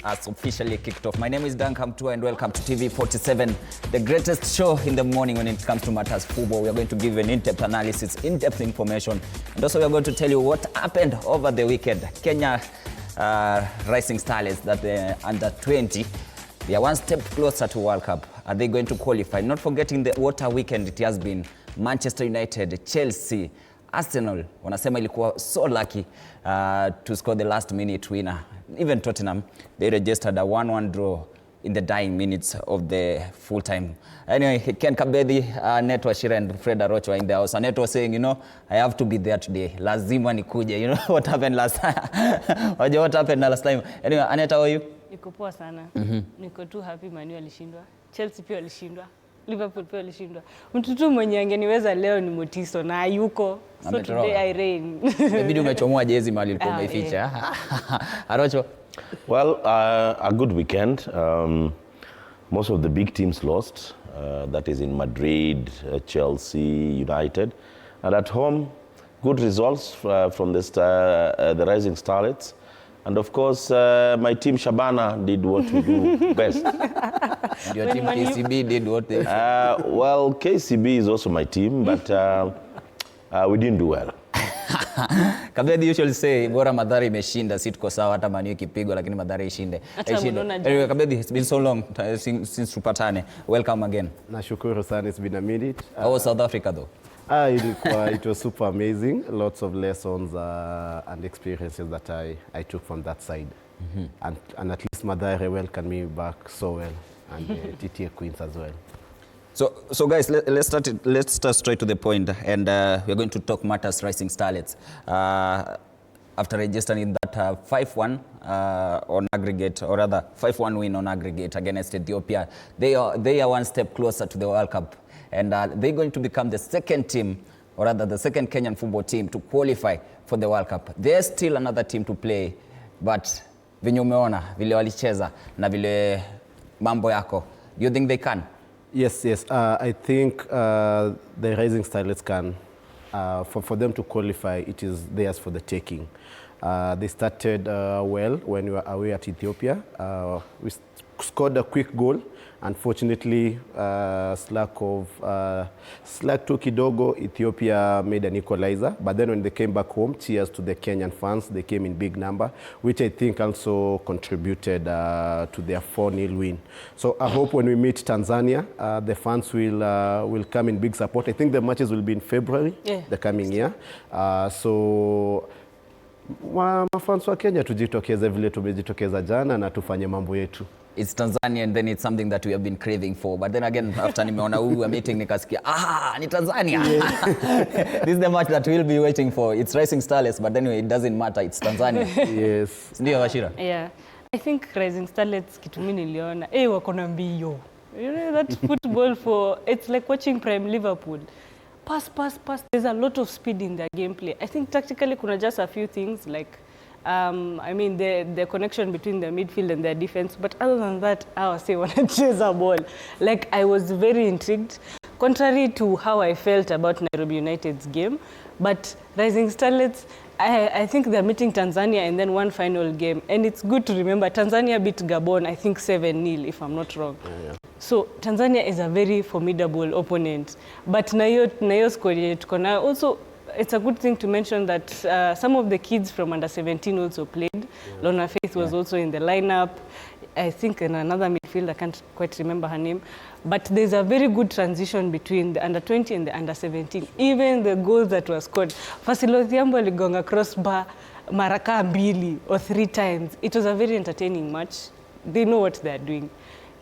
has officially kicked off. My name is Dan Kamtua and welcome to TV47, the greatest show in the morning when it comes to matters football. We are going to give you an in-depth analysis, in-depth information, and also we are going to tell you what happened over the weekend. Kenya Rising Starlets, that the under 20, they are one step closer to World Cup. Are they going to qualify? Not forgetting the water weekend it has been. Manchester United, Chelsea, Arsenal, wanasema ilikuwa so lucky to score the last minute winner. Even Tottenham, they registered a 1-1 draw in the dying minutes of the full time. Anyway, Ken Kabedi, Neto Ashira and Fred Arocho are in the house. And Neto was saying, you know, I have to be there today. Lazima nikuje. You know what happened last time? What happened last time? Anyway, Aneta, how are you? Niko poa sana. Niko too happy Manu alishindwa. Chelsea pia alishindwa. Liverpool pia alishindwa. Mtu tu mwenye angeniweza leo ni Motiso na hayuko. So today I reign. Maybe umechomoa jezi mahali ulikuwa umeificha. Arocho. Well, a good weekend. Most of the big teams lost. That is in Madrid, Chelsea, United. And at home, good results from the Rising Starlets. And of course, my team Shabana did what we do best. And your team KCB did what they well, KCB is also my team, but we didn't do well. Kabedi usually say, bora Madhari imeshinda, si tuko sawa hata Manu ikipigwa lakini Madhari ishinde. Anyway, Kabedi, it's been so long since tupatane. Welcome again. Nashukuru sana, it's been a minute. How was South Africa though? It was super amazing. Lots of lessons and experiences that I took from that side. And at least Madhari welcomed me back so well, and TTA Queens as well. So guys, let's start straight to the point, and we're going to talk matters Rising Starlets. After registering that 5-1 on aggregate, or rather 5-1 win on aggregate against Ethiopia, they are one step closer to the World Cup, and they're going to become the second team, or rather the second Kenyan football team to qualify for the World Cup. There's still another team to play, but venye umeona vile walicheza na vile mambo yako, do you think they can? Yes. I think the Rising Starlets can. For them to qualify, it is theirs for the taking. They started well when we were away at Ethiopia. We scored a quick goal. Unfortunately, slack took kidogo, Ethiopia made an equalizer. But then when they came back home, cheers to the Kenyan fans, they came in big number, which I think also contributed to their 4-0 win. So I hope when we meet Tanzania, the fans will come in big support. I think the matches will be in February, the coming year. So mafans wa Kenya tujitokeze vile tumejitokeza jana na tufanye mambo yetu. It's Tanzania, and then it's something that we have been craving for. But then again, after nimeona huyu meeting nikasikia, ni Tanzania. This is the match that we'll be waiting for. It's Rising Starlets, but anyway, it doesn't matter. It's Tanzania. Yes. Ndio Ashira? Yeah. I think Rising Starlets kitu mimi niliona, wako na mbio. You know that football it's like watching prime Liverpool. Pass. There's a lot of speed in their gameplay. I think tactically kuna just a few things like I mean the connection between the midfield and their defense, but other than that, I was saying wanacheza ball. Like I was very intrigued, contrary to how I felt about Nairobi United's game. But Rising Starlets, I think they're meeting Tanzania and then one final game, and it's good to remember Tanzania beat Gabon, I think 7-0 if I'm not wrong. Yeah. So Tanzania is a very formidable opponent, but nayo squad tuko nayo also. It's a good thing to mention that some of the kids from under 17 also played. Lona Faith was also in the lineup. I think in another midfield, I can't quite remember her name. But there's a very good transition between the under 20 and the under 17. Even the goals that were scored. Fasilo Thiambo aligonga crossbar maraka mbili or 3 times. It was a very entertaining match. They know what they're doing.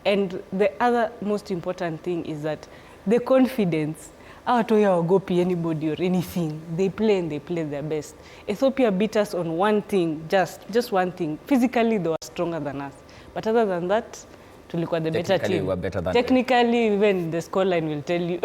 And the other most important thing is that the confidence. Awatoya anybody or anything. They play and they play their best. Ethiopia beat us on one thing, just one thing. Physically, they were stronger than us. But other than that, tulikuwa the better team. We were better than Technically, even the scoreline will tell you.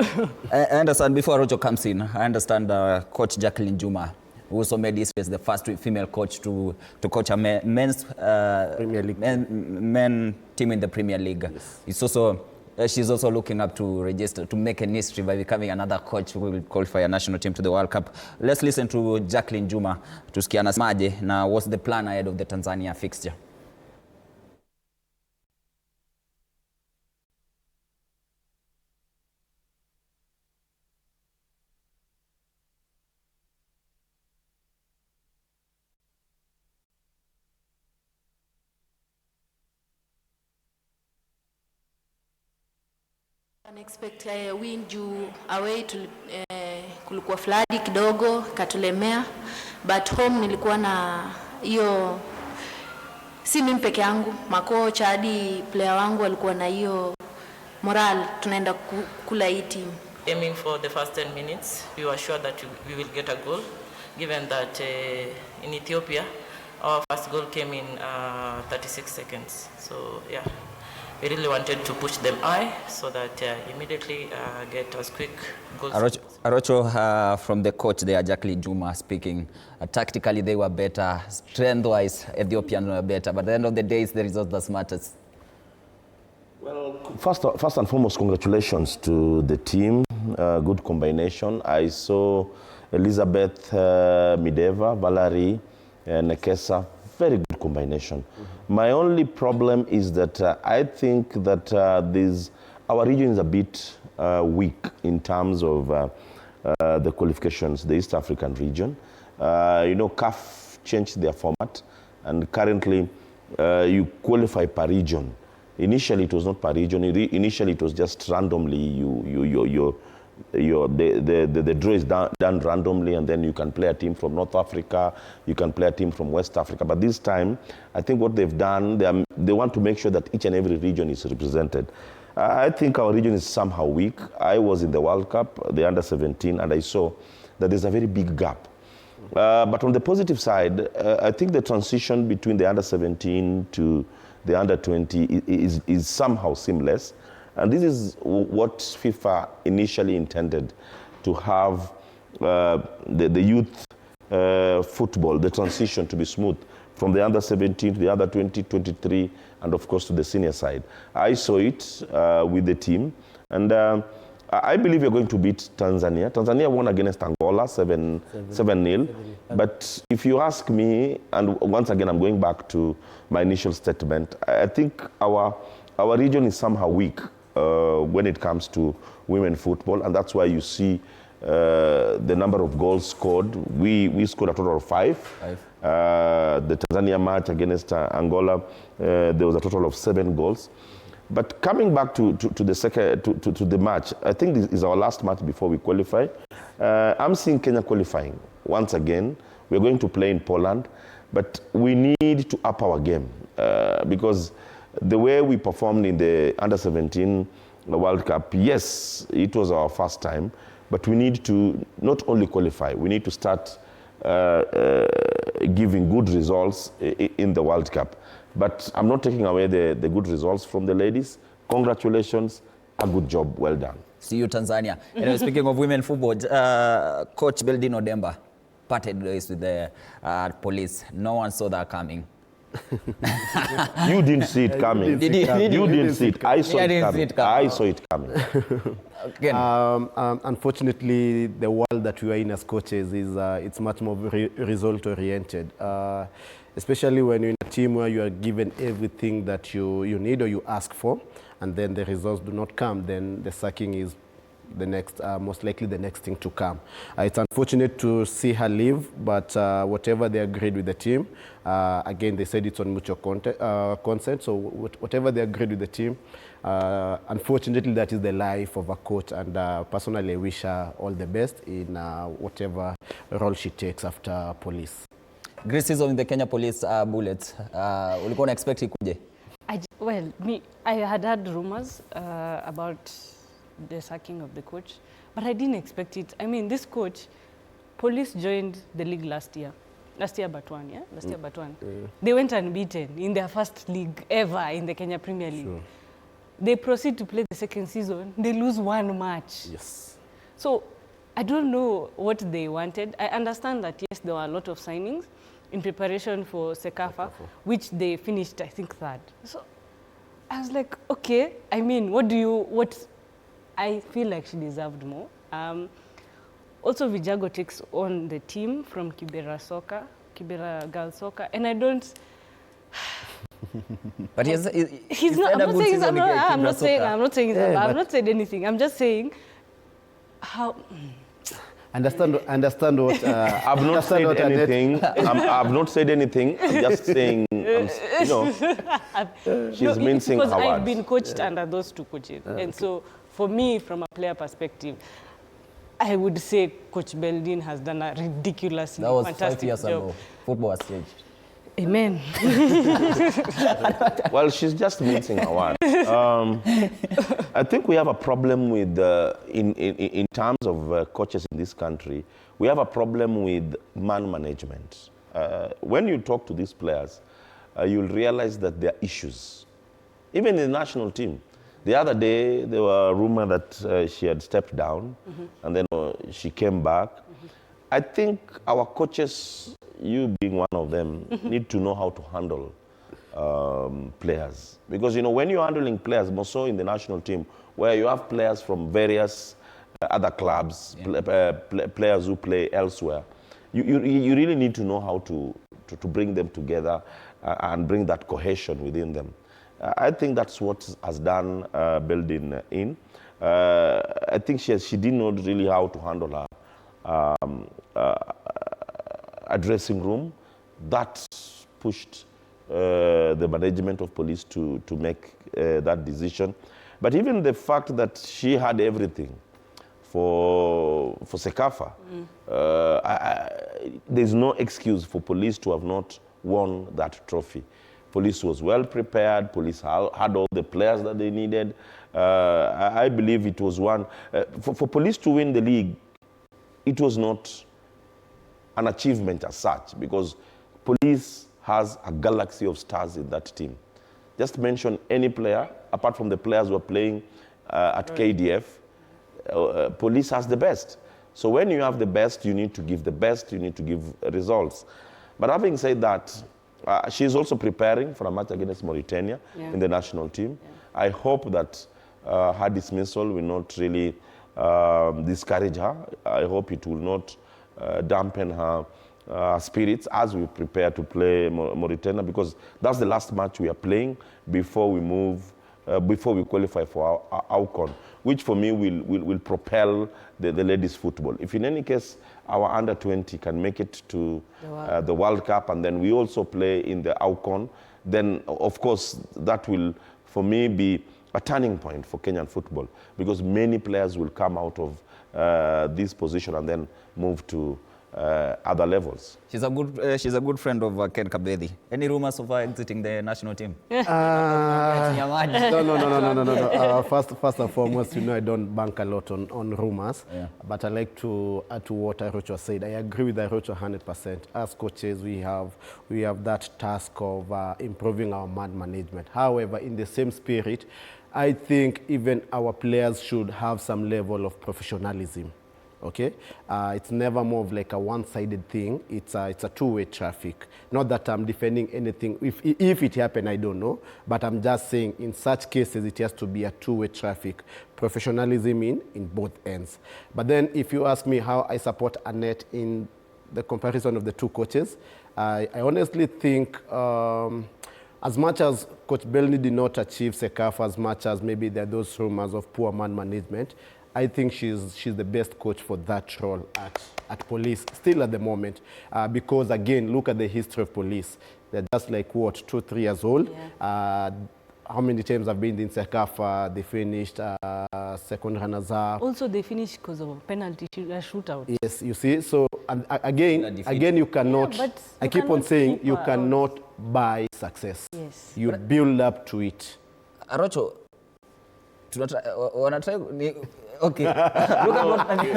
I understand, before Rojo comes in, I understand Coach Jacqueline Juma, who also made history as the first female coach to coach a men's Premier League. men team in the Premier League. Yes. It's also she's also looking up to register, to make an history by becoming another coach who will qualify a national team to the World Cup. Let's listen to Jacqueline Juma to sikia anasemaje na what's the plan ahead of the Tanzania fixture. Unexpect win juu away kulikuwa flood kidogo katulemea, but home nilikuwa na hiyo, si mimi peke yangu, makocha hadi player wangu walikuwa na hiyo moral, tunaenda kula hii team. Aiming for the first 10 minutes, we were sure that we will get a goal, given that in Ethiopia our first goal came in 36 seconds. So yeah, we really wanted to push them high so that immediately get us quick goals. Arocho, from the coach there, Jacqueline Juma speaking, tactically they were better, strength-wise Ethiopians were better, but at the end of the day it's the result that matters. Well, first and foremost, congratulations to the team. Good combination. I saw Elizabeth Mideva, Valerie Nekesa, very good combination. My only problem is that I think that our region is a bit weak in terms of the qualifications, the East African region. CAF changed their format, and currently you qualify per region. Initially, it was not per region. Initially, it was just randomly. The draw is done randomly, and then you can play a team from North Africa, you can play a team from West Africa. But this time, I think what they've done, they want to make sure that each and every region is represented. I think our region is somehow weak. I was in the World Cup, the under-17, and I saw that there's a very big gap. But on the positive side, I think the transition between the under-17 to the under-20 is somehow seamless. And this is what FIFA initially intended, to have the youth football, the transition to be smooth from the under-17 to the under-20, 23, and of course to the senior side. I saw it with the team, and I believe we're going to beat Tanzania. Tanzania won against Angola 7-0. But if you ask me, and once again I'm going back to my initial statement, I think our region is somehow weak when it comes to women football, and that's why you see the number of goals scored. We scored a total of 5. The Tanzania match against Angola, there was a total of 7 goals. But coming back to the match, I think this is our last match before we qualify. I'm seeing Kenya qualifying once again. We're going to play in Poland, but we need to up our game because the way we performed in the under-17 World Cup, yes, it was our first time, but we need to not only qualify, we need to start giving good results in the World Cup. But I'm not taking away the good results from the ladies. Congratulations, a good job, well done. See you, Tanzania. Anyway, speaking of women football, Coach Beldin Odemba parted ways with the police. No one saw that coming. You didn't see it coming. You didn't see it. I saw it coming. I saw it coming. Unfortunately, the world that we are in as coaches is it's much more result-oriented. Especially when you're in a team where you are given everything that you need or you ask for, and then the results do not come, then the sacking is the next, most likely the next thing to come. It's unfortunate to see her leave, but whatever they agreed with the team, again, they said it's on mutual consent, so whatever they agreed with the team, unfortunately, that is the life of a coach, and personally, I wish her all the best in whatever role she takes after police. Great season in the Kenya Police Bullets. Ulikuwa unexpect ikuje? Well, I had heard rumors about the sacking of the coach, but I didn't expect it. I mean, this coach, police joined the league last year but one, yeah? Last year but one. They went unbeaten in their first league ever in the Kenya Premier League. Sure. They proceed to play the second season, they lose 1 match. Yes. So, I don't know what they wanted. I understand that, yes, there were a lot of signings in preparation for Sekafa, which they finished, I think, 3rd. So I was like, okay, I mean, I feel like she deserved more. Also, Vijago takes on the team from Kibera Girls Soccer, and I don't... But he's not, I'm not saying anything. I'm just saying how... Understand what... I've not said anything. I've not said anything. I'm just saying, she's mincing her words. Because I've been coached under those 2 coaches. And so for me, from a player perspective, I would say Coach Beldin has done a ridiculously That was fantastic 5 years job. ago. Football has changed. Amen. Well, she's just mincing her words. I think we have a problem with, in terms of coaches in this country, we have a problem with man management. When you talk to these players, you'll realize that there are issues. Even in the national team. The other day, there were rumors that she had stepped down, and then she came back. I think our coaches, you being one of them, need to know how to handle players. Because, you know, when you're handling players, more so in the national team, where you have players from various other clubs, players who play elsewhere, you really need to know how to bring them together and bring that cohesion within them. I think that's what has done Beldin in. I think she didn't know really how to handle a dressing room. That pushed the management of police to make that decision. But even the fact that she had everything for Sekafa, there's no excuse for police to have not won that trophy. Police was well prepared. Police had all the players that they needed. I believe it was one. For police to win the league, it was not an achievement as such, because police has a galaxy of stars in that team. Just mention any player, apart from the players who are playing at KDF, police has the best. So when you have the best, you need to give the best, you need to give results. But having said that, she's also preparing for a match against Mauritania in the national team. Yeah. I hope that her dismissal will not really discourage her. I hope it will not dampen her spirits as we prepare to play Mauritania, because that's the last match we are playing before we move, before we qualify for our AFCON, which for me will propel the ladies' football. If in any case our under-20 can make it to the World Cup, and then we also play in the AFCON, then of course that will, for me, be a turning point for Kenyan football, because many players will come out of this position and then move to other levels. She's a good friend of Ken Kabedi. Any rumors of her exiting the national team? No. First and foremost, you know, I don't bank a lot on rumors, but I like to add to what Arocho said. I agree with Arocho 100%. As coaches, we have that task of improving our man management. However, in the same spirit, I think even our players should have some level of professionalism. Okay, it's never more of like a one-sided thing. It's a two-way traffic. Not that I'm defending anything. If it happened, I don't know. But I'm just saying, in such cases, it has to be a two-way traffic. Professionalism in both ends. But then, if you ask me how I support Annette in the comparison of the two coaches, I honestly think, as much as Coach Belny did not achieve Sekafa, as much as maybe there are those rumors of poor man management, I think she's the best coach for that role at police, still at the moment. Because, again, look at the history of police. They're just like, what, 2-3 years old? Yeah. How many times have been in Sekafa? They finished second runners-up. Also, they finished because of a penalty shootout. Yes, you see. So, and again, you cannot, I keep on saying, you cannot buy success. Yes. You build up to it. Arocho, okay.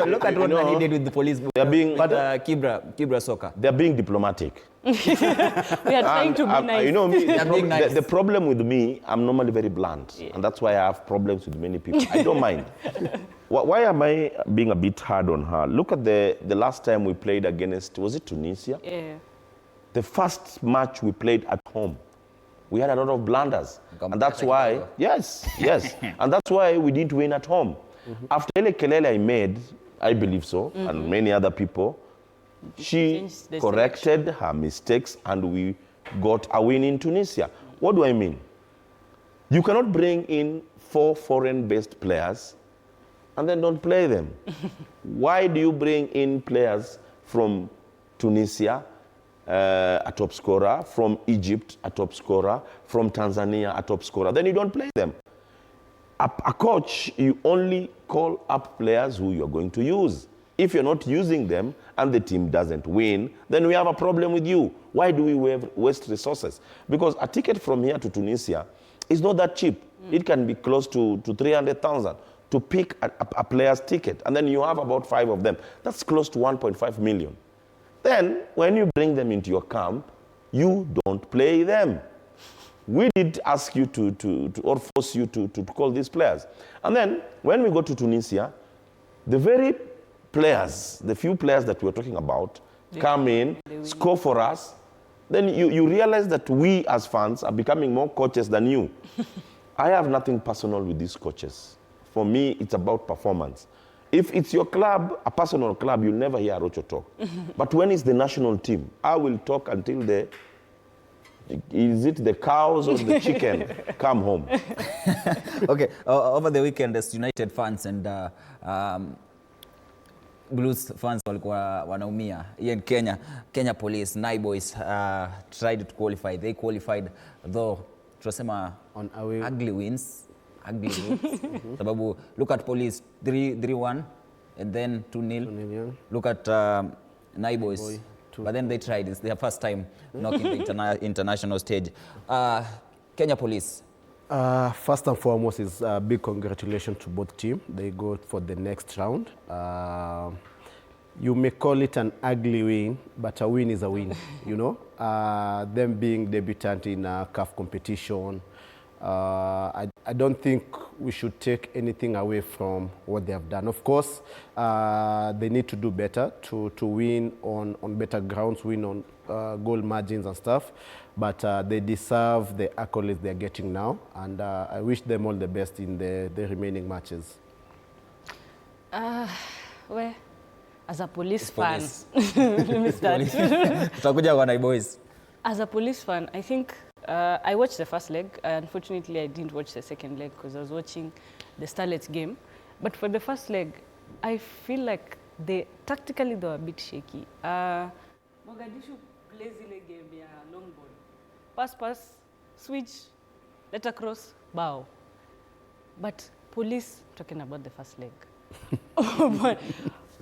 Look at what Nani did with the police. They're being, Kibra Soccer. They're being diplomatic. We are trying to be nice. You know, me, nice. the problem with me, I'm normally very blunt. Yeah. And that's why I have problems with many people. I don't mind. Why am I being a bit hard on her? Look at the last time we played against, was it Tunisia? Yeah. The first match we played at home, we had a lot of blunders. And that's why, yes. And that's why we didn't win at home. After Ele Kelele I made, I believe so, and many other people, she corrected her mistakes and we got a win in Tunisia. What do I mean? You cannot bring in 4 foreign-based players and then don't play them. Why do you bring in players from Tunisia, a top scorer, from Egypt, a top scorer, from Tanzania, a top scorer, then you don't play them? a coach, you only call up players who you're going to use. If you're not using them and the team doesn't win, then we have a problem with you. Why do we waste resources? Because a ticket from here to Tunisia is not that cheap. It can be close to 300,000 to pick a player's ticket. And then you have about 5 of them. That's close to 1.5 million. Then, when you bring them into your camp, you don't play them. We did ask you or force you to call these players. And then, when we go to Tunisia, the very players, the few players that we're talking about, come in, score for us, then you realize that we as fans are becoming more coaches than you. I have nothing personal with these coaches. For me, it's about performance. If it's your club, a personal club, you'll never hear Arocho talk. But when it's the national team, I will talk until is it the cows or the chicken come home. Okay, over the weekend, as United fans and Blues fans walikuwa wanaumia. In Kenya Police, Boys tried to qualify. They qualified, though tunasema on away ugly wins. Sababu look at Police 3-1 and then 2-0. Look at Boys. But then they tried. It's their first time knocking the international stage. Kenya Police. First and foremost is a big congratulations to both teams. They go for the next round. You may call it an ugly win, but a win is a win, you know. Them being debutant in a CAF competition, I don't think we should take anything away from what they have done. Of course, they need to do better to win on better grounds, win on goal margins and stuff. But they deserve the accolades they're getting now, and I wish them all the best in the remaining matches. Well, as a police fan, let me start. As a police fan, I think I watched the first leg. Unfortunately, I didn't watch the second leg because I was watching the Starlets game. But for the first leg, I feel like tactically they were a bit shaky. Mogadishu plays in a game, long ball. Pass, switch, let across, bow. But police, talking about the first leg.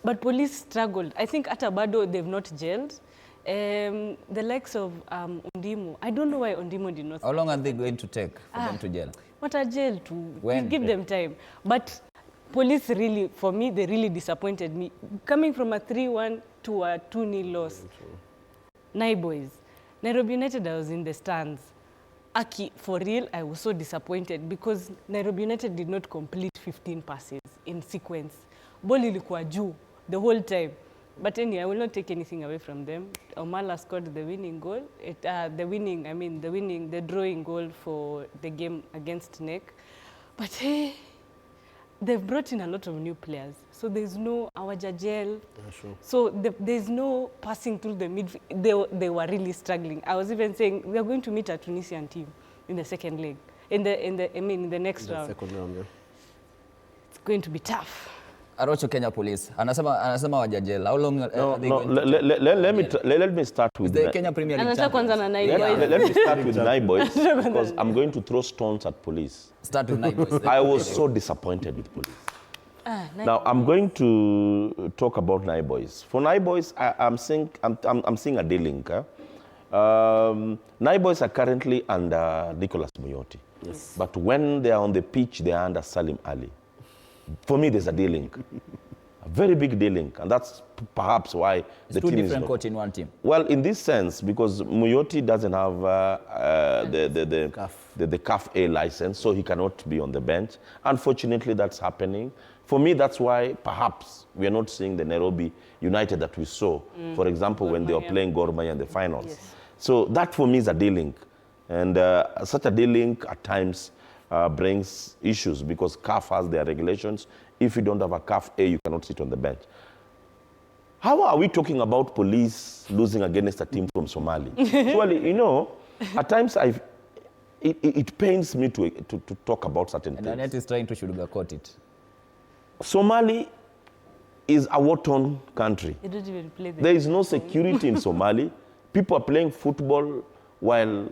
But police struggled. I think at Abado, they've not gelled. The likes of Ondimo, I don't know why Ondimo did not. How long are they going to take for them to gel? What a gel to give them time. But police really, for me, they really disappointed me. Coming from a 3-1 to a 2-0 loss. Boys. Nairobi United, I was in the stands. Aki, for real, I was so disappointed because Nairobi United did not complete 15 passes in sequence. Ball ilikuwa juu the whole time. But anyway, I will not take anything away from them. Omala scored the winning goal. The drawing goal for the game against NEC. But hey, they've brought in a lot of new players. So there's no Awajajel. Sure. So there's no passing through the midfield. They were really struggling. I was even saying we are going to meet a Tunisian team in the second leg. In the next round. Second round, yeah. It's going to be tough. Arocho Kenya Police. Anasema wajajel. How long are they going to let me start with the Kenya Premier League champions. Let me start with Boys because I'm going to throw stones at police. Start with Boys. I was so disappointed with police. Now I'm going to talk about Boys. For Boys, I'm seeing a D-Link. Boys are currently under Nicholas Muyoti. Yes. But when they are on the pitch, they are under Salim Ali. For me, there's a D-Link, a very big D-Link, and that's perhaps why the team is... Two different coaches in one team. Well, in this sense, because Muyoti doesn't have the CAF A license, so he cannot be on the bench. Unfortunately, that's happening. For me, that's why perhaps we are not seeing the Nairobi United that we saw, for example, when they were playing Gor Mahia in the finals. Yes. So that, for me, is a D-Link. And such a D-Link at times brings issues because CAF has their regulations. If you don't have a CAF A, you cannot sit on the bench. How are we talking about police losing against a team from Somali? Well, you know, at times it pains me to talk about certain things. And Anet is trying to sugarcoat it. Somali is a war-torn country. They don't even play there is no security in Somali. People are playing football while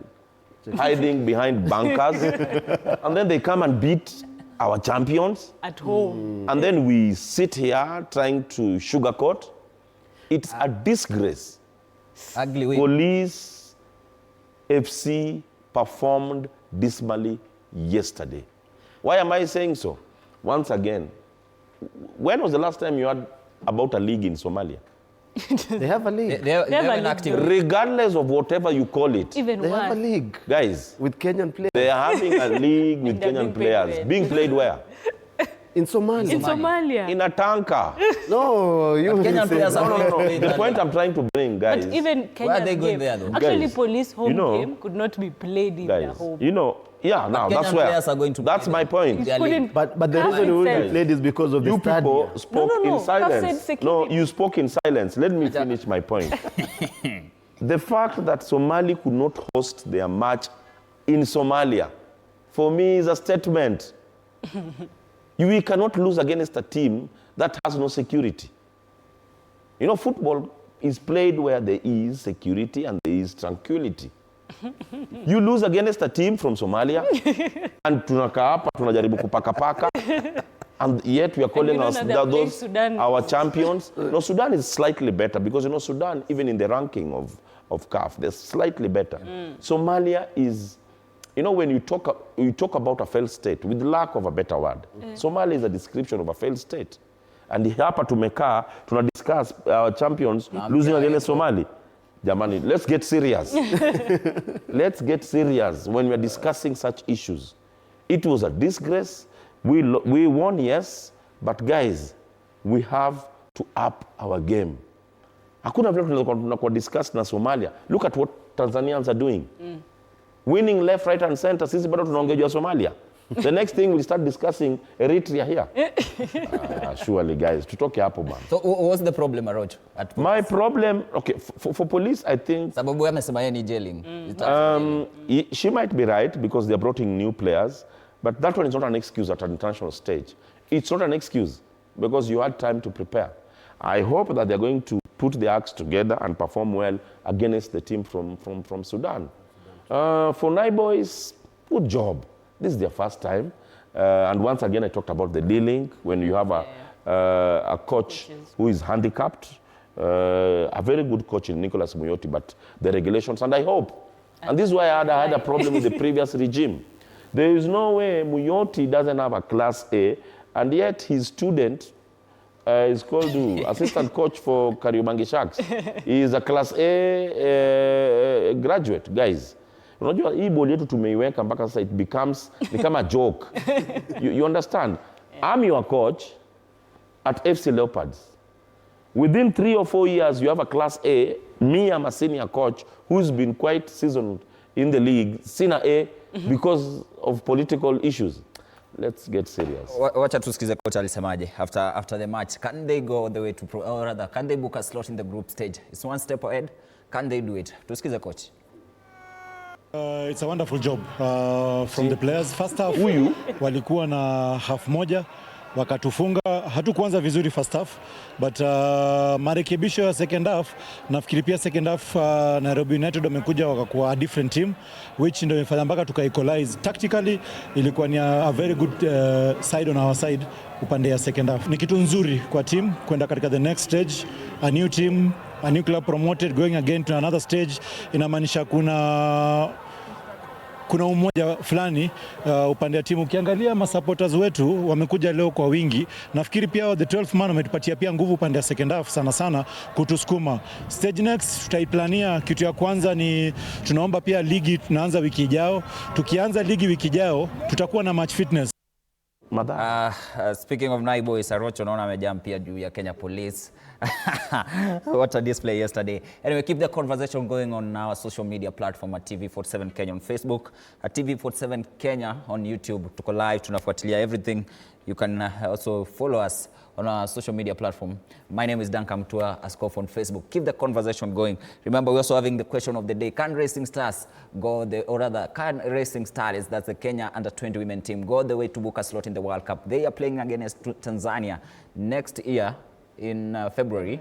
hiding behind bunkers, and then they come and beat our champions. At home. And then we sit here trying to sugarcoat. It's a disgrace. Ugly win. Police FC performed dismally yesterday. Why am I saying so? Once again, when was the last time you heard about a league in Somalia? They have a league. They have a an league. active. Regardless of whatever you call it, Even They have a worse. league guys, with Kenyan players they are having a league with They're Kenyan being played players. where? Being played where? in Somalia. In Somalia. In a tanker. No, you will Kenyan say players that. are No. playing The that point league. I'm trying to bring, guys. But even Where are they Kenya's going game, there, though? actually Guys, police home you know- game could not be played in their home. You know, yeah, now that's Kenyan where. players are going to That's play my them. point. Their league. Couldn't But the have reason we wouldn't itself. played is because of the You people stadium. spoke No. in silence. I've said No, security. you spoke in silence. Let me finish my point. The fact that Somali could not host their match in Somalia, for me, is a statement. We cannot lose against a team that has no security. You know, football is played where there is security and there is tranquility. You lose against a team from Somalia, and tunakaa hapa tunajaribu kupaka-paka, and yet we are calling you know us that they're playing those Sudan. our champions. No, Sudan is slightly better because, you know, Sudan, even in the ranking of CAF, they're slightly better. Somalia is, you know, when you talk about a failed state, with lack of a better word, Somalia is a description of a failed state. And hapa tumekaa, discuss our champions losing against Somali. Jamani, let's get serious. Let's get serious when we're discussing such issues. It was a disgrace. We won, yes, but guys, we have to up our game. Hakuna vile tunaweza discuss na Somalia. Look at what Tanzanians are doing. Winning left, right, and center. Sisi bado tunaongea Somalia. The next thing we'll start discussing Eritrea here. Surely, guys, tutoke hapo bana. So what's the problem, Arocho? My problem, okay, for police, I think Sababu amesema yeye ni jailing. she might be right because they're brought in new players, but that one is not an excuse at an international stage. It's not an excuse because you had time to prepare. I hope that they're going to put the acts together and perform well against the team from Sudan. For Nai boys, good job. This is their first time. And once again, I talked about the D-Link. When you have a coach who is handicapped, a very good coach in Nicholas Muyoti, but the regulations, and I hope. And this is why I had a problem with the previous regime. There is no way Muyoti doesn't have a Class A, and yet his student is called assistant coach for Kariobangi Sharks. He is a Class A graduate, guys. Unajua hii boli yetu tumeiweka mpaka sasa it becomes a joke. You understand? I'm your coach at FC Leopards. Within 3 or 4 years, you have a Class A. Me, I'm a senior coach who's been quite seasoned in the league, senior A, because of political issues. Let's get serious. Wacha tusikize coach alisemaje after the match. Can they go all the way to or rather, can they book a slot in the group stage? It's one step ahead. Can they do it? Tusikize coach. It's a wonderful job from the players. First half walikuwa na half moja wakatufunga, hatukuanza vizuri first half, but marekebisho ya second half, nafikiri pia second half Nairobi United wamekuja wakakuwa a different team, which ndio imefanya mpaka tuka equalize. Tactically ilikuwa ni a very good side on our side upande ya second half. Ni kitu nzuri kwa team kwenda katika the next stage, a new team, a new club promoted going again to another stage. Inamaanisha kuna umoja fulani upande ya timu. Ukiangalia masupporters wetu wamekuja leo kwa wingi. Nafikiri pia the 12th man wametupatia pia nguvu upande ya second half sana kutusukuma. Stage next tutaiplania. Kitu ya kwanza ni tunaomba pia ligi tunaanza wiki ijao. Tukianza ligi wiki ijao tutakuwa na match fitness. Speaking of Nai boys, Arocho naona amejump pia juu ya Kenya Police. What a display yesterday. Anyway, keep the conversation going on our social media platform at TV47 Kenya on Facebook, at TV47 Kenya on YouTube. Tuko live, tunafuatilia everything. You can also follow us on our social media platform. My name is Duncan Mtua, Askof on Facebook. Keep the conversation going. Remember, we're also having the question of the day. Can Racing Stars go can Racing Stars, that's the Kenya under-20 women team, go the way to book a slot in the World Cup? They are playing against Tanzania next year in February.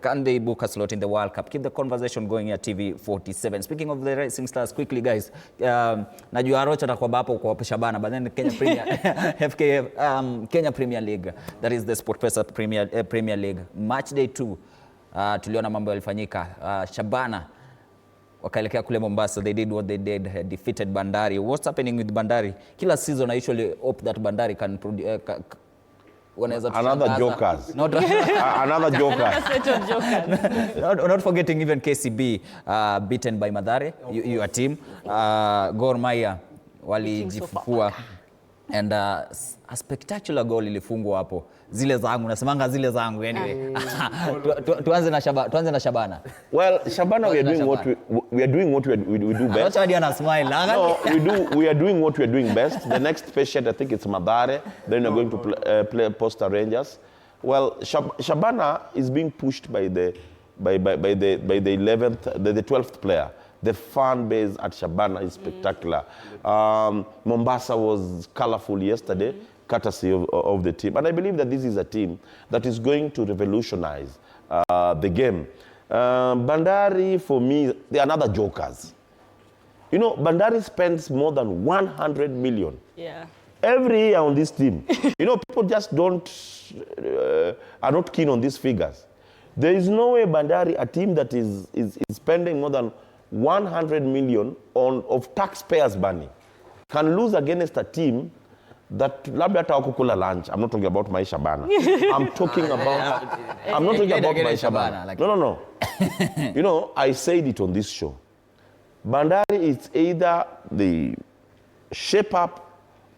Can they book a slot in the World Cup? Keep the conversation going here, TV47. Speaking of the Rising Stars, quickly guys, najua Rocha atakuwa hapo kwa Shabana, but then Kenya Premier FKF, Kenya Premier League, that is the SportPesa Premier League. Match day 2, tuliona mambo yalifanyika. Shabana wakaelekea kule Mombasa. They did what they did, defeated Bandari. What's happening with Bandari? Kila season I usually hope that Bandari can another jokers. Another jokers. Not forgetting even KCB beaten by Mathare, your team. Gor Mahia walijifufua, and a spectacular goal ilifungwa hapo. Zile zangu nasemanga zile zangu anyway. Tuanze na Shabana. Well, Shabana, we are doing what we do best. No, we are doing what we are doing best. The next patient, I think it's Mathare. Then we're going to play Posta Rangers. Well, Shabana is being pushed by the 12th player. The fan base at Shabana is spectacular. Mombasa was colorful yesterday, courtesy of the team. And I believe that this is a team that is going to revolutionize the game. Bandari, for me, they are another jokers. You know, Bandari spends more than 100 million every year on this team. You know, people just are not keen on these figures. There is no way Bandari, a team that is spending more than 100 million of taxpayers' money, can lose against a team that labda hata wakukula lunch. I'm not talking about my Shabana. I'm not talking about my Shabana. No. You know, I said it on this show. Bandari is either the shape up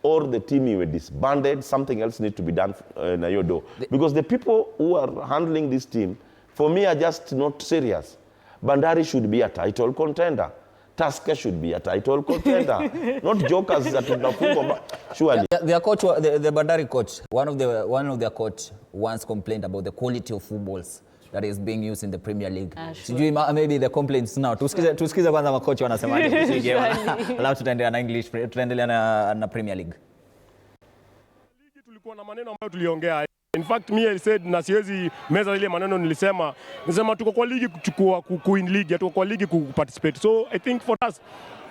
or the team you were disbanded. Something else needs to be done in Ayodo. Because the people who are handling this team, for me, are just not serious. Bandari should be a title contender. Tusker should be a title contender. Not jokers that tunafungwa surely. Their coach, the Bandari coach, one of their coach once complained about the quality of footballs that is being used in the Premier League. Sure. Maybe the complaints now. Tusikize kwanza makocha wanasemaje. Alafu tutaendelea na English, tutaendelea na Premier League. Ligi tulikuwa na maneno ambayo tuliongea. In fact, I said na siwezi meza ile maneno nilisema tuko kwa ligi kuchukua kuwin league, tuko kwa ligi kuparticipate. So I think for us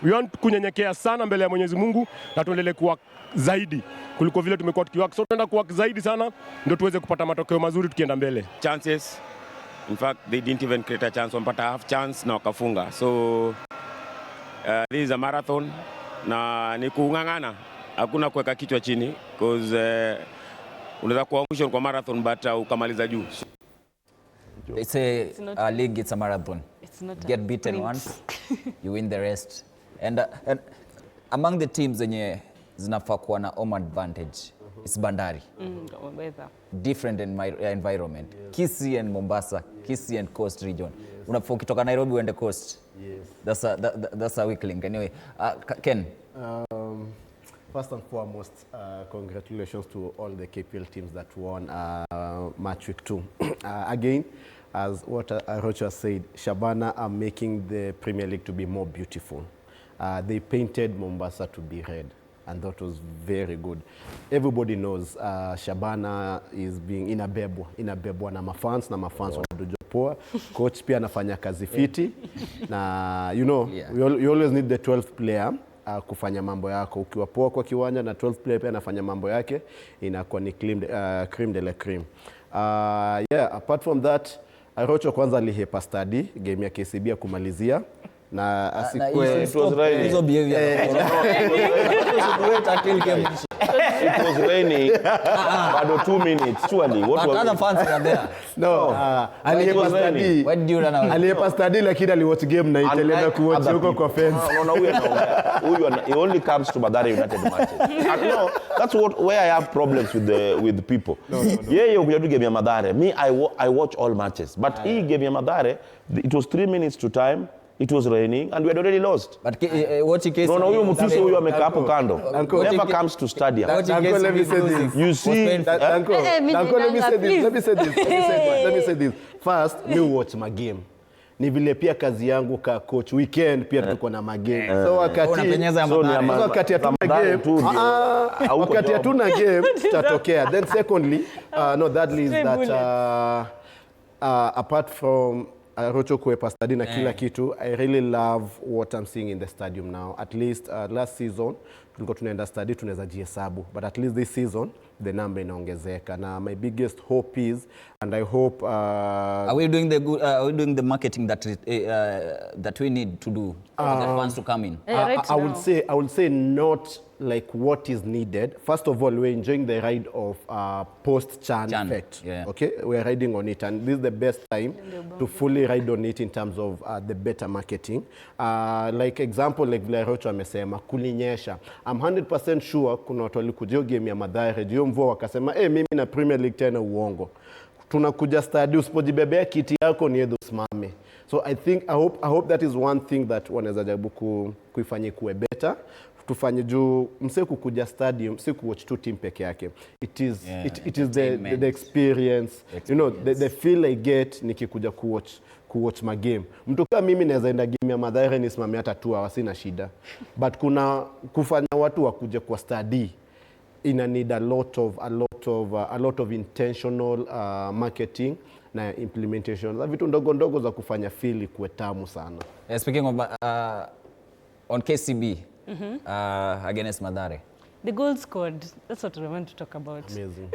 we want kunyenyekea sana mbele ya Mwenyezi Mungu na tuendelee kuwa zaidi kuliko vile tumekuwa tukiwaka. So tunaenda kuwa zaidi sana ndio tuweze kupata matokeo mazuri tukienda mbele. Chances, in fact they didn't even create a chance, wampata half chance na wakafunga. So this is a marathon na ni kungangana, hakuna kuweka kichwa chini because unaweza kuangusha kwa marathon but ukamaliza juu. They say a league, it's a marathon. It's not Get beaten once, you win the rest. And among the teams zenye zinafaa kuwa na home advantage, it's Bandari. Different environment. Kisii and Mombasa, Kisii and Coast region. Unafaa ukitoka Nairobi uende Coast. Yes. That's a weak link. Anyway, Ken. First and foremost, congratulations to all the KPL teams that won match week 2. Again, as what Rocha said, Shabana are making the Premier League to be more beautiful. They painted Mombasa to be red, and that was very good. Everybody knows Shabana is being inabebwa na mafans wanadojo poa. Coach pia anafanya kazi fiti. Na you know, you always need the 12th player kufanya mambo yako. Ukiwa poa kwa kiwanja na 12th player pia anafanya mambo yake, inakuwa ni cream de la cream. Apart from that, Arocho kwanza alihepa study game ya KCB ya kumalizia na asikwe it was raining. It was raining. About 2 minutes. Surely. What was other fans are there? No. Alihepa study. When do you run out? Alihepa study lakini aliwatch game na iteleza kuwatch huko kwa fence. He only comes to Mathare United matches. And no, that's where I have problems with the people. Yeah, you do game ya Mathare. Me, I watch all matches. But he game ya Mathare, it was 3 minutes to time. It was raining and we had already lost. But watching case huyo mtusi huyo amekaa hapo kando. Never comes to stadium. Let me say this. You see, let me say this. First, me watch my game. ni vile pia kazi yangu ka coach weekend pia tuko na magame. So wakati unapenyeza wakati hatuna game wakati hatuna game tutatokea. Then secondly, no, that is that apart from Rocho kuepa stadi na kila kitu, I really love what I'm seeing in the stadium now. At least last season tulikuwa tunaenda stadi tunaweza jihesabu, but at least this season the number inaongezeka. Na my biggest hope is, and I hope are we doing the good, are we doing the marketing that we need to do for the fans to come in? I would say not like what is needed. First of all, we're enjoying the ride of post-Chan effect. Yeah. Okay, we're riding on it, and this is the best time to fully ride on it in terms of the better marketing. Like example, like vile Rocho amesema, kulinyesha. I'm 100% sure kuna watu walikujia game ya Mathare, hiyo mvua wakasema, mimi na Premier League tena uongo. Tunakuja stadi, usipojibebea kiti yako ni edo simame. So I hope that is one thing that wanaweza jaribu kuifanya kuwe better. Tufanye juu mse kukuja stadium si kuwatch tu team peke yake. It is the experience. You know, the feel I get nikikuja kuwatch ma game. Mtu kama mimi naweza enda game ya Mathare nisimame hata 2 hours sina shida. But kuna kufanya watu wakuje kwa study ina need a lot of intentional marketing na implementation. Za vitu ndogo ndogo za kufanya feel kuwe tamu sana. Speaking of on KCB against Mathare. The goal scored, that's what we want to talk about. Amazing.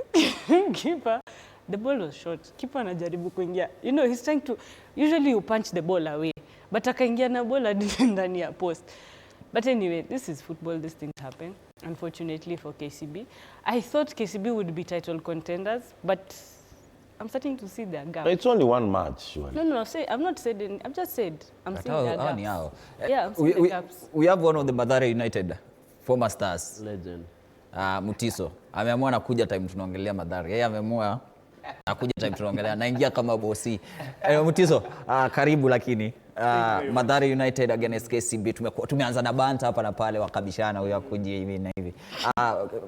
Keeper, the ball was short. Keeper anajaribu kuingia. You know, he's trying to, usually you punch the ball away. But akaingia na ball ndani ya post. But anyway, this is football, these things happen. Unfortunately for KCB. I thought KCB would be title contenders, but I'm starting to see their gap. It's only one match. No, I'm not saying, I've just said, I'm seeing their gaps. Yeah, I'm seeing the gaps. We have one of the Mathare United former stars. Legend. Mutiso. Ameamua nakuja time tunaongelea Mathare. Yeye ameamua nakuja time tunaongelea naingia kama bosi. Mutiso, karibu lakini. Mathare United against KCB tumeanza na banta hapa na pale wakabishana huyo akuje hivi na hivi.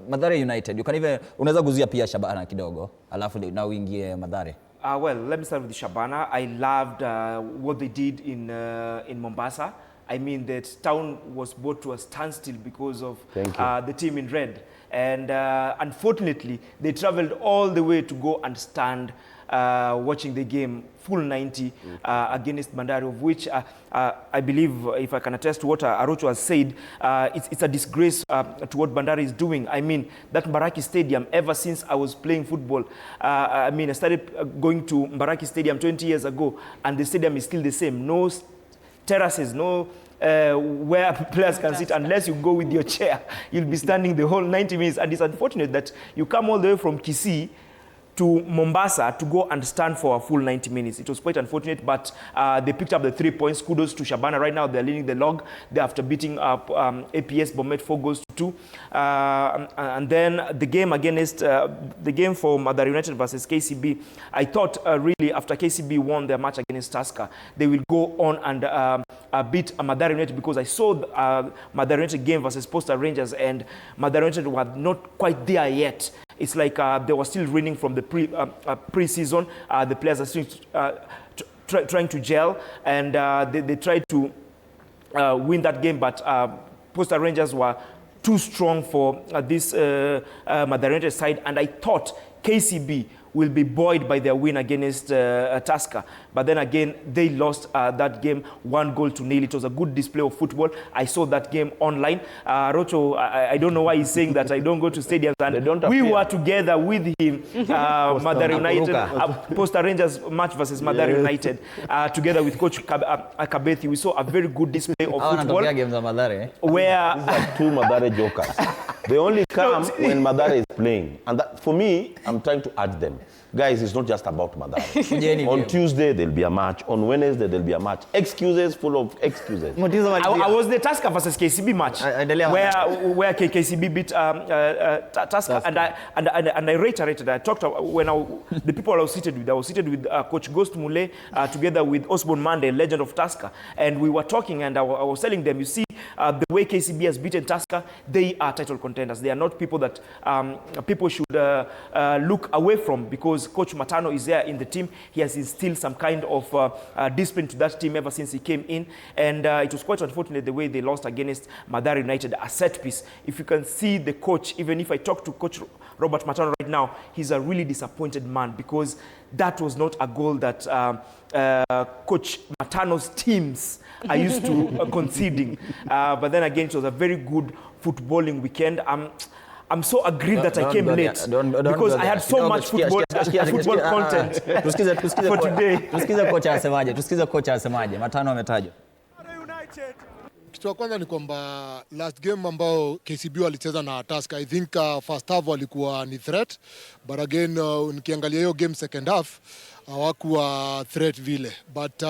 Mathare United, you can even unaweza guzia pia Shabana kidogo alafu na uingie Mathare. Well, let me start with Shabana. I loved what they did in Mombasa. I mean, that town was brought to a standstill because of the team in red. And unfortunately, they traveled all the way to go and stand watching the game full 90 against Bandari, of which I believe, if I can attest to what Arocho has said, it's a disgrace to what Bandari is doing. I mean, that Mbaraki Stadium, ever since I was playing football, I mean, I started going to Mbaraki Stadium 20 years ago, and the stadium is still the same. No terraces, no where players can sit unless you go with your chair. You'll be standing the whole 90 minutes. And it's unfortunate that you come all the way from Kisii to Mombasa to go and stand for a full 90 minutes. It was quite unfortunate, but they picked up the 3 points. Kudos to Shabana. Right now, they're leading the log. They after beating up APS Bomet 4 goals to 2. And then the game against the game for Mathare United versus KCB, I thought really after KCB won their match against Tusker, they will go on and beat Mathare United, because I saw Mathare United game versus Posta Rangers, and Mathare United were not quite there yet. It's like they were still reeling from the pre-season. The players are still trying to gel, and they tried to win that game, but Posta Rangers were too strong for this Mathare United side, and I thought KCB will be buoyed by their win against Tusker. But then again, they lost that game 1-0. It was a good display of football. I saw that game online. Rocho, I don't know why he's saying that I don't go to stadiums. And we were together with him, Mathare United, Posta Rangers match versus Mathare United, together with Coach Kabethi. We saw a very good display of football. Where these are two Mathare jokers. They only come when Mathare is playing. And that, for me, I'm trying to urge them. Guys, it's not just about Mathare. On Tuesday, there'll be a match. On Wednesday, there'll be a match. Excuses full of excuses. I was the Tusker versus KCB match, where KCB beat Tusker, and I reiterated. I talked when the people I was seated with Coach Ghost Mule, together with Osborne Mande, legend of Tusker, and we were talking, and I was telling them, you see, the way KCB has beaten Tusker, they are title contenders. They are not people that people should look away from, because Coach Matano is there in the team. He has instilled some kind of discipline to that team ever since he came in, and it was quite unfortunate the way they lost against Mathare United, a set piece. If you can see the coach, even if I talk to Coach Robert Matano right now, he's a really disappointed man, because that was not a goal that Coach Matano's teams are used to conceding. But then again, it was a very good footballing weekend. I'm so aggrieved that I came late because I had so much football content for today. Tusikize kocha asemaje. Matano ametajwa. Kitu ya kwanza ni kwamba last game ambao KCB walicheza na Tusker, I think first half walikuwa ni threat, but again nikiangalia hiyo game second half hawakuwa threat vile, but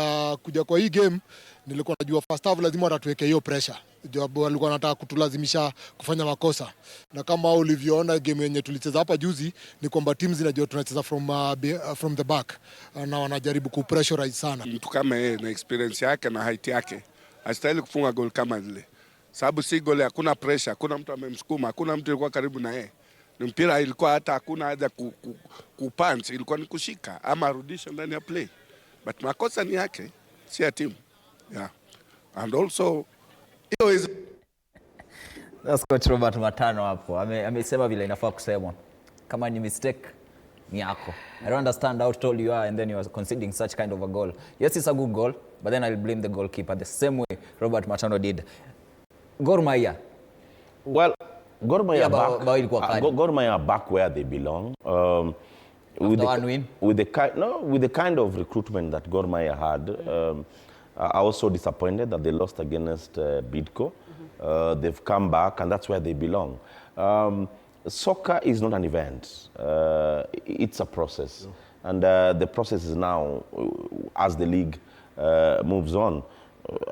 kuja kwa hii game nilikuwa najua first half lazima watatuweke hiyo pressure. Jawabu walikuwa wanataka kutulazimisha kufanya makosa, na kama ulivyoona game yenye tulicheza hapa juzi ni kwamba teams zinajua tunacheza from the back na wanajaribu kupressurize sana. Mtu kama yeye na experience yake na height yake hastahili kufunga goal kama ile, sababu si goal, hakuna pressure, hakuna mtu amemsukuma, hakuna mtu alikuwa karibu na yeye. Ni mpira ilikuwa hata hakuna haja kupunch, ilikuwa ni kushika ama arudisha ndani ya play, but makosa ni yake, si ya team. Yeah, and also That's Coach Robert Matano hapo. Amesema vile inafaa kusemwa. Kama ni mistake ni yako. I don't understand how tall you are and then you are conceding such kind of a goal. Yes, it's a good goal, but then I'll blame the goalkeeper the same way Robert Matano did. Gor Mahia. Well, Gor Mahia Gor Mahia back where they belong. With the kind of recruitment that Gor Mahia had, I was so disappointed that they lost against Bidco. They've come back, and that's where they belong. Soccer is not an event. It's a process. And the process is now, as the league moves on.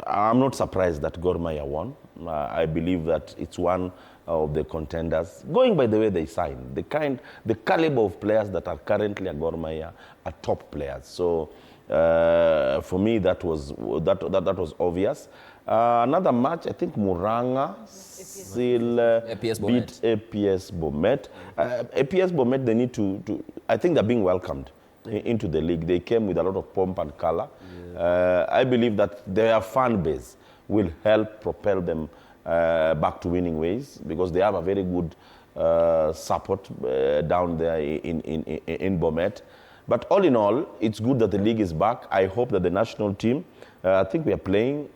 I'm not surprised that Gor Mahia won. I believe that it's one of the contenders. Going by the way they signed, the caliber of players that are currently at Gor Mahia are top players. So for me, that was obvious. Another match, I think Muranga still beat APS Bomet. APS Bomet, they need to, I think they're being welcomed into the league. They came with a lot of pomp and color. I believe that their fan base will help propel them back to winning ways, because they have a very good support down there in Bomet. But all in all, it's good that the league is back. I hope that the national team, I think we are playing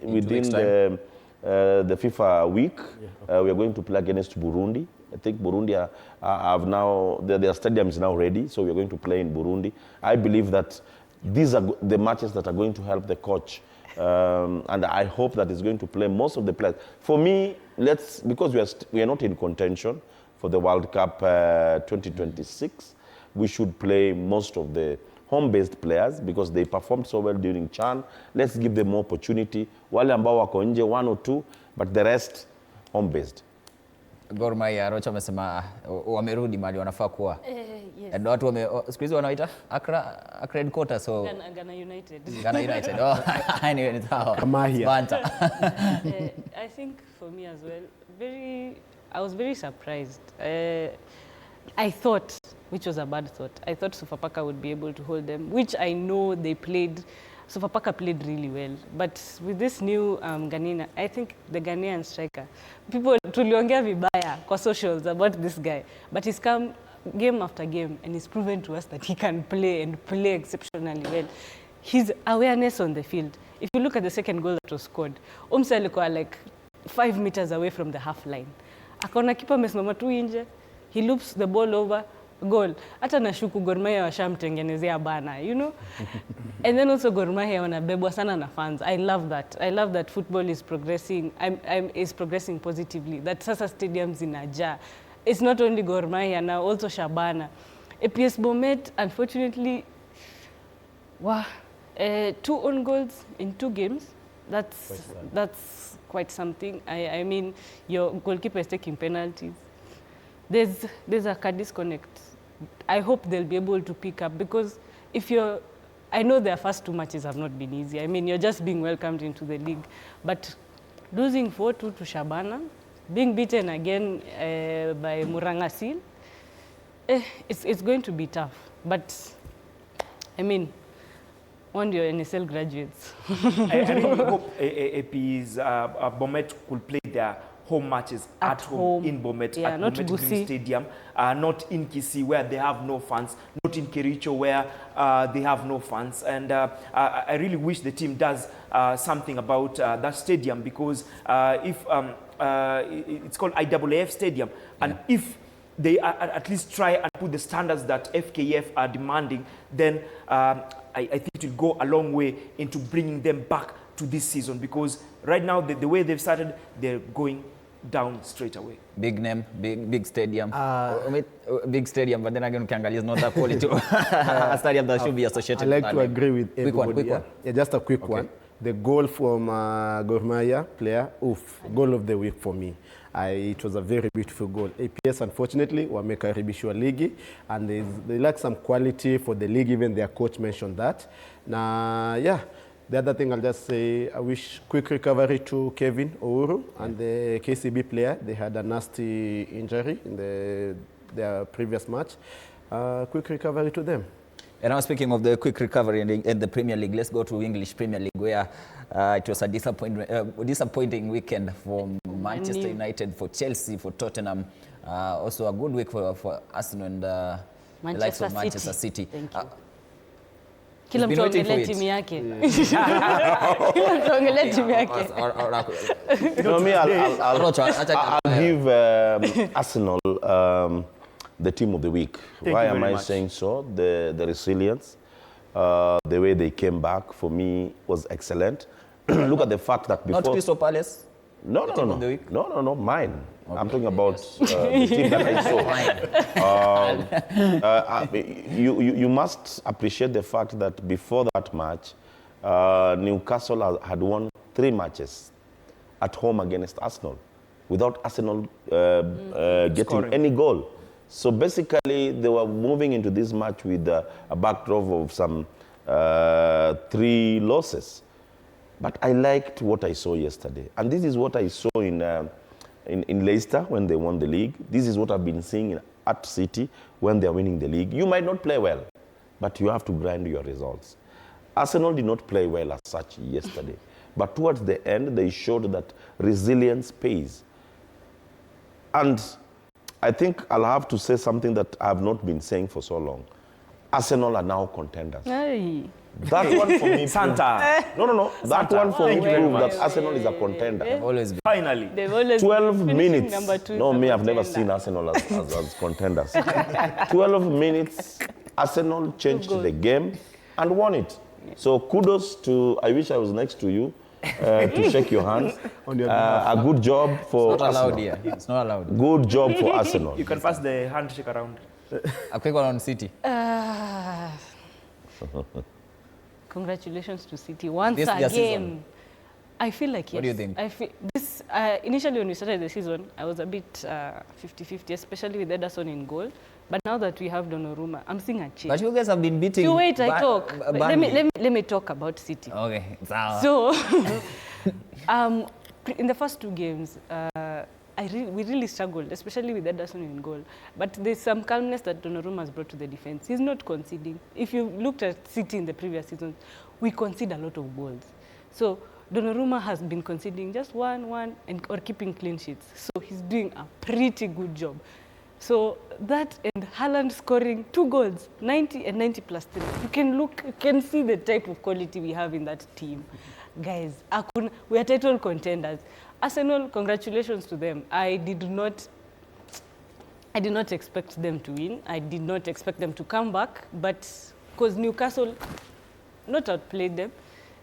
within the FIFA week. Yeah. We are going to play against Burundi. I think Burundi have now, their stadium is now ready, so we are going to play in Burundi. I believe that these are the matches that are going to help the coach. And I hope that he's going to play most of the players. For me, because we are not in contention for the World Cup 2026, we should play most of the home-based players because they performed so well during CHAN. Let's give them more opportunity. Wale ambao wako nje, 1 or 2, but the rest home-based. Gor Mahia, Rocha amesema wamerudi mahali wanafaa kuwa. Yes. And watu siku hizi wanaita Accra headquarters, so Ghana United. Ghana United. Oh, anyway, it's how. I think for me as well, I was very surprised. I thought, which was a bad thought, I thought Sofapaka would be able to hold them, which I know they played. Sofapaka played really well, but with this new Ghanaian, I think the Ghanaian striker, people tuliongea vibaya kwa socials about this guy, but he's come game after game and he's proven to us that he can play and play exceptionally well. His awareness on the field, if you look at the second goal that was scored, Omsa alikuwa like 5 meters away from the half line. Akaona kipa amesimama tu nje, he loops the ball over, goal. Hata nashuku Gor Mahia washamtengenezea bana, you know? And then also Gor Mahia wanabebwa sana na fans. I love that. I love that football is progressing. Is progressing positively. That sasa stadiums inajaa. It's not only Gor Mahia now, also Shabana. APS Bomet, unfortunately, 2 own goals in 2 games. That's quite something. I mean, your goalkeeper is taking penalties. There's a disconnect. I hope they'll be able to pick up, because I know their first 2 matches have not been easy. I mean, you're just being welcomed into the league, but losing 4-2 to Shabana, being beaten again by Murangasil, it's going to be tough. But, I mean, on your NSL graduates. I really hope AP's Bomet could play their home matches at home in Bomet, yeah, at not Bomet Gusii Green Stadium, not in Kisii where they have no fans, not in Kericho where they have no fans. And I really wish the team does something about that stadium, because if it's called IAAF Stadium, and if they at least try and put the standards that FKF are demanding, then I think it will go a long way into bringing them back to this season, because right now the way they've started, they're going down straight away. Big name, big stadium. Big stadium, but then again, Kangali is not that quality. A stadium that should be associated I like with to agree with everybody. Quick one. Yeah, just a quick one. The goal from Gor Mahia player, goal of the week for me. It was a very beautiful goal. APS, unfortunately, wamekaribishwa ligi, and they lack some quality for the league. Even their coach mentioned that. Now, yeah. The other thing I'll just say, I wish quick recovery to Kevin Ouru and the KCB player. They had a nasty injury in their previous match. Quick recovery to them. And now speaking of the quick recovery in the Premier League, let's go to English Premier League, where it was a disappointing weekend for Manchester United, for Chelsea, for Tottenham. Also a good week for Arsenal and the likes of Manchester City. Thank you. Kila mtu ongelee timu yake. Kila mtu ongelee timu yake. No, me, I'll give Arsenal the team of the week. Why am I saying so? The resilience, the way they came back, for me, was excellent. Look at the fact that before... Not Crystal Palace? No, mine. Okay. I'm talking about the team that I saw. You must appreciate the fact that before that match, Newcastle had won 3 matches at home against Arsenal without Arsenal getting any goal. So basically, they were moving into this match with a backdrop of some 3 losses. But I liked what I saw yesterday. And this is what I saw in Leicester when they won the league. This is what I've been seeing at City when they're winning the league. You might not play well, but you have to grind your results. Arsenal did not play well as such yesterday. But towards the end, they showed that resilience pays. And I think I'll have to say something that I've not been saying for so long. Arsenal are now contenders. Hey. That one for me. Santa. No. That one for me proved that Arsenal is a contender. Always been. Finally. 12 minutes. No, me, I've never seen Arsenal as contenders. 12 minutes, Arsenal changed the game and won it. So kudos to, I wish I was next to you to shake your hands. A good job for It's not Arsenal. allowed here. It's not allowed. Good job for Arsenal. You can pass the handshake around. A quick one on City. Congratulations to City once This again. season. I feel like yes. What do you think? I feel this initially when we started the season, I was a bit 50-50, especially with Ederson in goal. But now that we have Donnarumma, I'm seeing a change. But you guys have been beating. You wait, I talk. Let me talk about City. Okay. So, in the first 2 games, we really struggled, especially with Ederson in goal. But there's some calmness that Donnarumma has brought to the defense. He's not conceding. If you looked at City in the previous season, we concede a lot of goals. So Donnarumma has been conceding just one, or keeping clean sheets. So he's doing a pretty good job. So that and Haaland scoring 2 goals, 90 and 90 plus 3. You can see the type of quality we have in that team. Guys, we are title contenders. Arsenal, congratulations to them. I did not expect them to win. I did not expect them to come back, but because Newcastle not outplayed them,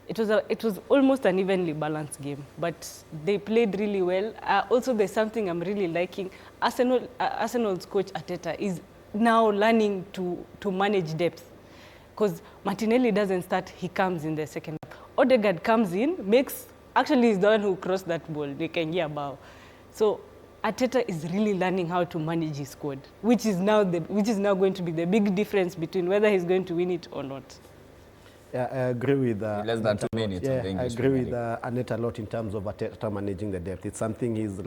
it was almost an evenly balanced game, but they played really well. Also, there's something I'm really liking. Arsenal's coach Arteta is now learning to manage depth, because Martinelli doesn't start, he comes in the second half. Odegaard comes in, actually he's the one who crossed that ball, they can hear about. So Arteta is really learning how to manage his squad, which is now going to be the big difference between whether he's going to win it or not. I agree with less than 2 minutes. Yeah, I agree with Annette a lot in terms of Arteta managing the depth. It's something he's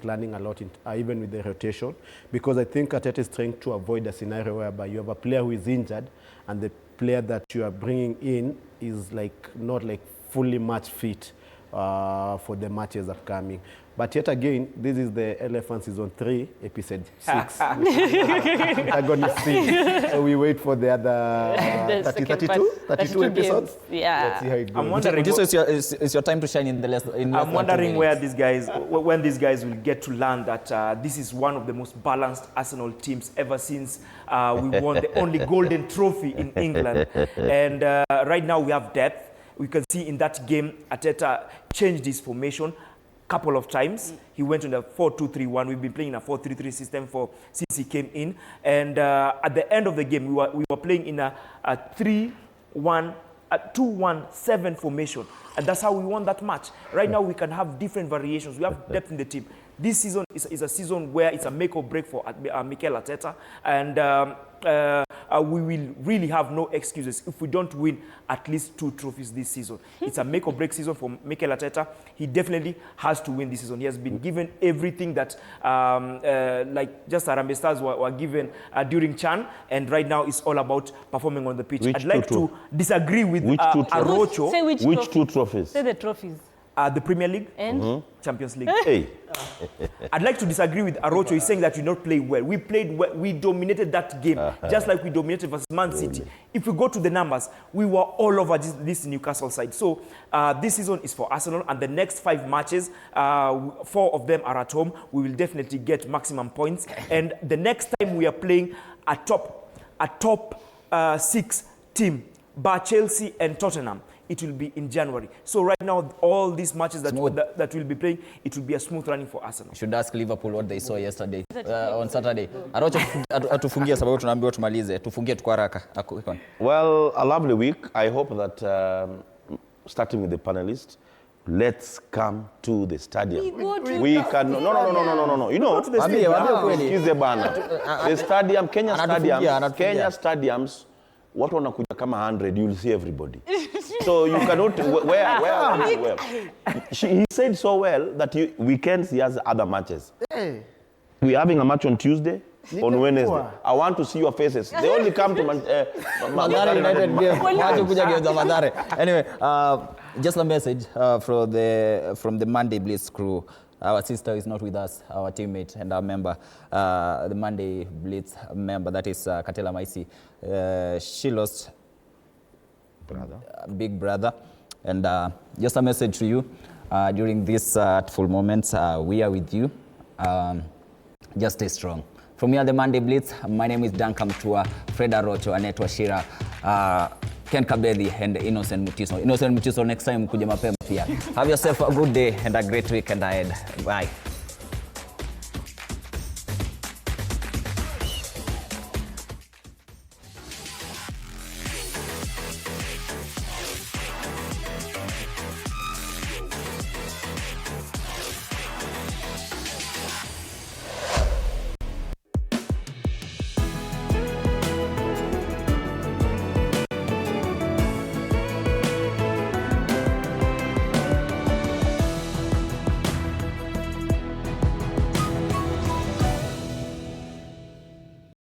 learning a lot, even with the rotation, because I think Arteta is trying to avoid a scenario whereby you have a player who is injured and the player that you are bringing in is not fully match fit for the matches upcoming. But yet again, this is the Elephant Season 3, Episode 6. I'm going to see. So we wait for the other 32 episodes. Yeah. Let's see how it goes. I'm wondering. It's your time to shine in the less. I'm wondering when these guys will get to learn that this is one of the most balanced Arsenal teams ever since we won the only golden trophy in England. And right now we have depth. We can see in that game, Arteta changed his formation couple of times. He went on a 4-2-3-1. We've been playing in a 4-3-3 system since he came in. And at the end of the game, we were playing in a 2-1-7 formation. And that's how we won that match. Right now, we can have different variations. We have depth in the team. This season is a season where it's a make or break for Mikel Arteta. And we will really have no excuses if we don't win at least 2 trophies this season. It's a make or break season for Mikel Arteta. He definitely has to win this season. He has been given everything that just Harambee Stars were given during CHAN, and right now it's all about performing on the pitch. I'd like to disagree with Arocho. Say which 2 trophies? Say the trophies. The Premier League and Champions League. Hey. I'd like to disagree with Arocho. He's saying that we not played well. We played well. We dominated that game, just like we dominated versus Man City. If we go to the numbers, we were all over this Newcastle side. So this season is for Arsenal, and the next 5 matches, 4 of them are at home. We will definitely get maximum points. And the next time we are playing a top 6 team, bar Chelsea and Tottenham, it will be in January. So right now, all these matches that we'll be playing, it will be a smooth running for Arsenal. Should ask Liverpool what they saw yesterday on Saturday. Arocho atufungie sababu tunaambiwa tumalize. Tufungie tu kwa haraka. Well, a lovely week. I hope that starting with the panelists, let's come to the stadium. We can no. You know, the stadium, Kenya stadiums. Watu wanakuja kama 100, you'll see everybody. So you cannot, where? He said so well that weekends he has other matches. Hey. We're having a match on Tuesday, on Wednesday. I want to see your faces. They only come to Madare United game. Anyway, just a message from the Monday Blitz crew. Our sister is not with us, our teammate and our member, the Monday Blitz member, that is Katela Maisi. She lost big brother. And just a message to you, during these full moments, we are with you. Just stay strong. From here, the Monday Blitz, my name is Duncan Tua, Fred Arocho, Annette Washira, Ken Kabedi, and Innocent Mutiso. Innocent Mutiso, next time, kuja mapema pia. Have yourself a good day and a great weekend ahead. Bye.